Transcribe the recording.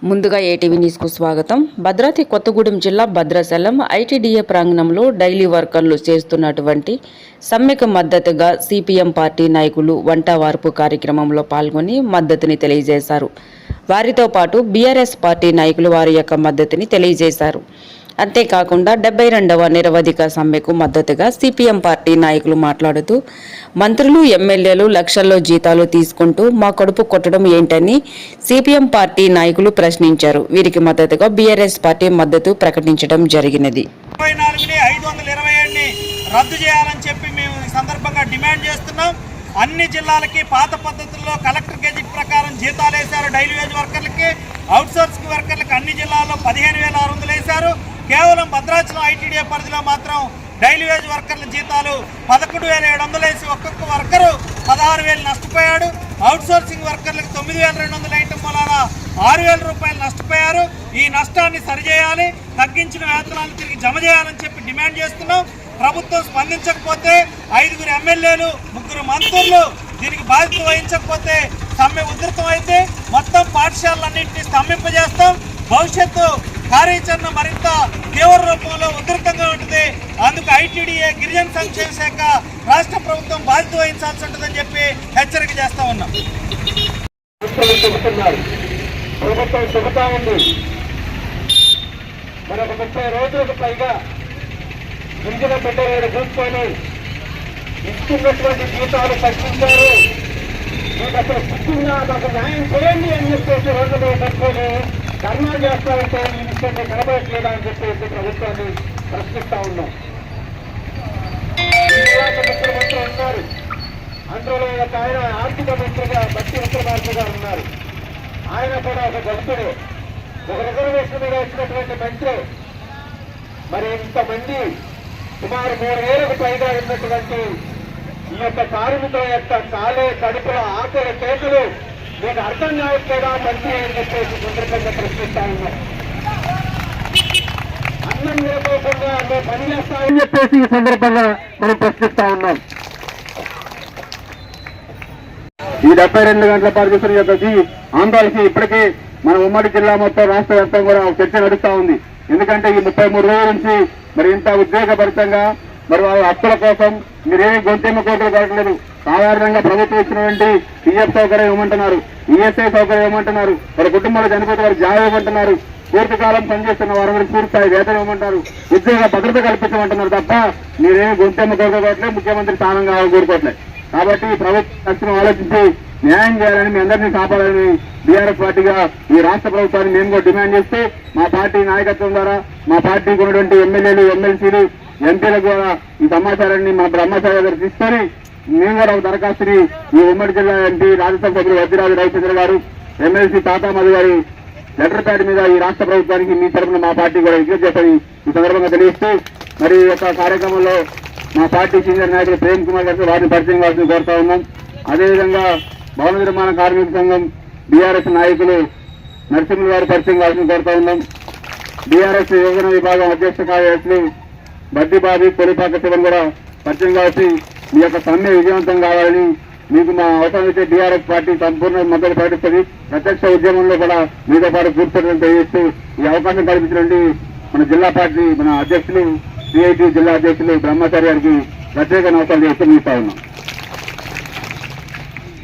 ముందుగా ఏటీవీ న్యూస్కు స్వాగతం. భద్రాద్రి కొత్తగూడెం జిల్లా భద్రాచలం ఐటీడీఏ ప్రాంగణంలో డైలీ వర్కర్లు చేస్తున్నటువంటి సమ్మెకు మద్దతుగా సిపిఎం పార్టీ నాయకులు వంట వార్పు కార్యక్రమంలో పాల్గొని మద్దతుని తెలియజేశారు. వారితో పాటు బీఆర్ఎస్ పార్టీ నాయకులు వారి యొక్క మద్దతుని తెలియజేశారు. అంతేకాకుండా 72వ నిరవధిక సమ్మెకు మద్దతుగా సిపిఎం పార్టీ నాయకులు మాట్లాడుతూ మంత్రులు ఎమ్మెల్యేలు లక్షల్లో జీతాలు తీసుకుంటూ మా కడుపు కొట్టడం ఏంటని సిపిఎం పార్టీ నాయకులు ప్రశ్నించారు. వీరికి మద్దతుగా బీఆర్ఎస్ పార్టీ మద్దతు ప్రకటించడం జరిగినది. రద్దు చేయాలని చెప్పి మేము ఈ సందర్భంగా డిమాండ్ చేస్తున్నాం. అన్ని జిల్లాలకి పాత పద్ధతుల్లో కలెక్టర్ గెజిట్ ప్రకారం జీతాలు వేశారు. డైలీ వేజ్ వర్కర్లకి, అవుట్సోర్సింగ్ వర్కర్లకి అన్ని జిల్లాల్లో 15,600 వేశారు. కేవలం భద్రాచలం ఐటీడీఏ పరిధిలో మాత్రం డైలీ వేజ్ వర్కర్ల జీతాలు 11,700 వేసి ఒక్కొక్క వర్కరు 16,000 నష్టపోయాడు. అవుట్సోర్సింగ్ వర్కర్లకు 9,200 వేయటం వలన 6,000 రూపాయలు నష్టపోయారు. ఈ నష్టాన్ని సరిచేయాలి, తగ్గించిన వేతనాలు తిరిగి జమ చేయాలని చెప్పి డిమాండ్ చేస్తున్నాం. ప్రభుత్వం స్పందించకపోతే 5 ఎమ్మెల్యేలు 3 మంత్రులు దీనికి బాధ్యత వహించకపోతే సమ్మె ఉధృతం అయితే మొత్తం పాఠశాలన్నింటినీ స్తంభింపజేస్తాం. భవిష్యత్తు కార్యాచరణ మరింత తీవ్ర రూపంలో ఉధృతంగా ఉంటుంది. అందుకు ఐటీడీఏ గిరిజన సంక్షేమ శాఖ రాష్ట్ర ప్రభుత్వం బాధ్యత వహించాల్సి ఉంటుందని చెప్పి హెచ్చరిక చేస్తా ఉన్నాం. ప్రభుత్వం చెబుతా ఉంది, మరొక 30 రోజులకు పైగా గిరిజన బిడ్డలను చూసుకొని ఇస్తున్నటువంటి జీతాలు తగ్గించారు. మీకు అసలు పుట్టిందా, మాకు న్యాయం చేయండి అని చెప్పేసి రోడ్ల మీద పెట్టుకొని ధర్నా చేస్తారంటే ఈ విషయాన్ని కనబడట్లేదా అని చెప్పేసి ప్రభుత్వాన్ని ప్రశ్నిస్తా ఉన్నాం. ముఖ్యమంత్రి ఉన్నారు, అందులో ఒక ఆయన ఆర్థిక మంత్రిగా భక్తి విక్రమార్కగా ఉన్నారు. ఆయన కూడా ఒక దళితుడే, ఒక రిజర్వేషన్ మీద వచ్చినటువంటి మంత్రి. మరి ఇంతమంది సుమారు 3,000కు పైగా ఉన్నటువంటి ఈ యొక్క కార్మికుల యొక్క కాలే కడుపుల ఆకలి కేసులు మీకు అర్థం కావట్లేదా మంత్రి అని చెప్పేసి సందర్భంగా ప్రశ్నిస్తా ఉన్నాం. అన్నం లేకోకుండా మేము పని చేస్తామని చెప్పేసి ఈ సందర్భంగా మనం ప్రశ్నిస్తా ఉన్నాం. ఈ 72 గంటల పరిస్థితుల యొక్క ఆందోళనకి ఇప్పటికీ మన ఉమ్మడి జిల్లా మొత్తం రాష్ట్ర వ్యాప్తంగా కూడా చర్చ నడుస్తా ఉంది. ఎందుకంటే ఈ 33 రోజుల నుంచి మరి ఇంత ఉద్వేగభరితంగా మరి వాళ్ళ హక్కుల కోసం మీరేమీ గొంతెమ్మ కోటలు కావట్లేదు. సాధారణంగా ప్రభుత్వం ఇచ్చినటువంటి పిఎఫ్ సౌకర్యం ఇవ్వమంటున్నారు, ఈఎస్ఐ సౌకర్యం ఇవ్వమంటున్నారు, వారి కుటుంబాలు చనిపోతే వారు జాబ్ ఇవ్వమంటున్నారు, పూర్తికాలం పనిచేస్తున్న వారందరికీ పూర్తిస్థాయి వేతనం ఇవ్వమంటారు, ఉద్యోగ భద్రత కల్పించమంటున్నారు తప్ప మీరేమీ గొంతెమ్మ కోరుకోవట్లేదు, ముఖ్యమంత్రి స్థానం కావాలి కోరుకోవట్లేదు. కాబట్టి ప్రభుత్వం తక్షణం ఆలోచించి న్యాయం చేయాలని మీ అందరినీ కాపాడాలని బీఆర్ఎస్ పార్టీగా ఈ రాష్ట్ర ప్రభుత్వాన్ని మేము కూడా డిమాండ్ చేస్తే మా పార్టీ నాయకత్వం ద్వారా మా పార్టీకి ఉన్నటువంటి ఎమ్మెల్యేలు, ఎమ్మెల్సీలు, ఎంపీలకు కూడా ఈ సమాచారాన్ని మా బ్రహ్మచారి గారు తీసుకొని మేము కూడా ఒక దరఖాస్తుని ఈ ఉమ్మడి జిల్లా ఎంపీ రాజ్యసభ సభ్యులు వద్దిరాజు రవిచంద్ర గారు, ఎమ్మెల్సీ తాతా మధు గారి లెటర్ ప్యాడ్ మీద ఈ రాష్ట్ర ప్రభుత్వానికి మీ తరఫున మా పార్టీ కూడా విజ్ఞప్తి చేస్తారని ఈ సందర్భంగా తెలియజేస్తూ మరి ఈ యొక్క కార్యక్రమంలో మా పార్టీ సీనియర్ నాయకులు ప్రేమ్ కుమార్ గారికి వారిని పరిచయం కావాల్సింది కోరుతా ఉన్నాం. అదేవిధంగా భవన నిర్మాణ కార్మిక సంఘం బీఆర్ఎస్ నాయకులు నరసింహులు గారు పరిచయం కావాల్సింది కోరుతా ఉన్నాం. బీఆర్ఎస్ యువజన విభాగం అధ్యక్ష కార్యదర్శులు బద్దిబాబి, కొలిపాక శివన్ కూడా పరిచయం కావాల్సి మీ యొక్క సమ్మె విజయవంతం కావాలని మీకు మా అవసరమైతే బీఆర్ఎస్ పార్టీ సంపూర్ణ మద్దతు ప్రకటిస్తుంది. ప్రత్యక్ష ఉద్యమంలో కూడా మీతో పాటు పూర్తి తెలియజేస్తూ ఈ అవకాశం కల్పించినటువంటి మన జిల్లా పార్టీ మన అధ్యక్షులు సిఐటి జిల్లా అధ్యక్షులు బ్రహ్మచారి గారికి ప్రత్యేక నమస్కారాలు చేస్తూ ముగిస్తా ఉన్నాం.